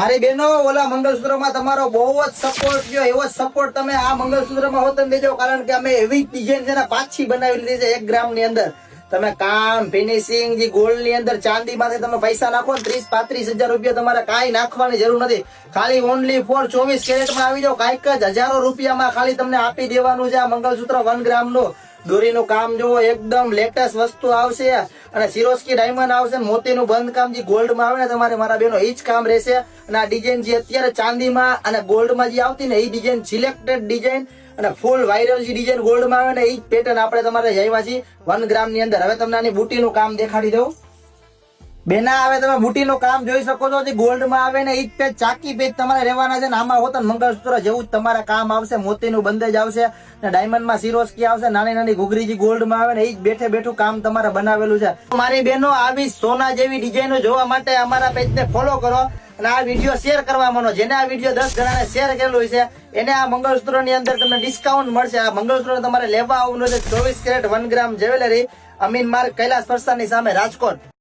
મારી બહેનો ઓલા મંગળસૂત્રમાં તમારો બહુ જ સપોર્ટ જો એવો સપોર્ટ તમે આ મંગળસૂત્રમાં હોત ને દેજો, કારણ કે અમે એવી ડિઝાઇન છે ને પાછી બનાવી લીધી છે 1 ગ્રામ ની અંદર. તમે કામ ફિનિશિંગ જે ગોલ્ડ ની અંદર ચાંદી માંથી તમે પૈસા નાખો ને 30-35 હજાર રૂપિયા તમારે કાંઈ નાખવાની જરૂર નથી. ખાલી ઓનલી ફોર 24 કેરેટમાં આવી જાવ, કાંઈક જ હજારો રૂપિયામાં ખાલી તમને આપી દેવાનું છે આ મંગળસૂત્ર 1 ગ્રામ નું. દોરીનું કામ જોવો, એકદમ લેટેસ્ટ વસ્તુ આવશે અને સિરોસ્કી ડાયમંડ આવશે, મોતીનું બંધ કામ જે ગોલ્ડમાં આવે ને તમારે મારા બેનો એ જ કામ રહેશે. અને આ ડિઝાઇન જે અત્યારે ચાંદીમાં અને ગોલ્ડમાં જે આવતી ને એ ડિઝાઇન સિલેક્ટેડ ડિઝાઇન અને ફૂલ વાયરલ જે ડિઝાઇન ગોલ્ડમાં આવે ને એ જ પેટર્ન આપણે તમારે આવ્યા છીએ 1 ગ્રામ ની અંદર. હવે તમને આની બુટીનું કામ દેખાડી દઉં બેના. હવે તમે બુટીનું કામ જોઈ શકો છો, જે ગોલ્ડમાં આવે ને એ જ પેજ ચાકી પેજ તમારે રહેવાના છે ને આમાં હોત મંગળસૂત્ર જેવું જ તમારા કામ આવશે, મોતીનું બંધેજ આવશે ને ડાયમંડમાં સિરોસ્કી આવશે, નાની નાની ઘૂઘરી જે ગોલ્ડમાં આવે ને એ જ બેઠે બેઠું કામ તમારે બનાવેલું છે. મારી બહેનો આવી સોના જેવી ડિઝાઇનો જોવા માટે અમારા પેજને ફોલો કરો અને આ વિડીયો શેર કરવા માંડો. જેને આ વિડીયો 10 જણાને શેર કરેલું છે એને આ મંગળસૂત્ર ની અંદર તમને ડિસ્કાઉન્ટ મળશે. આ મંગળસૂત્ર તમારે લેવા આવવાનું છે 24 કેરેટ 1 ગ્રામ જ્વેલરી, અમીન માર્ગ, કૈલાસ ફરસાણની સામે, રાજકોટ.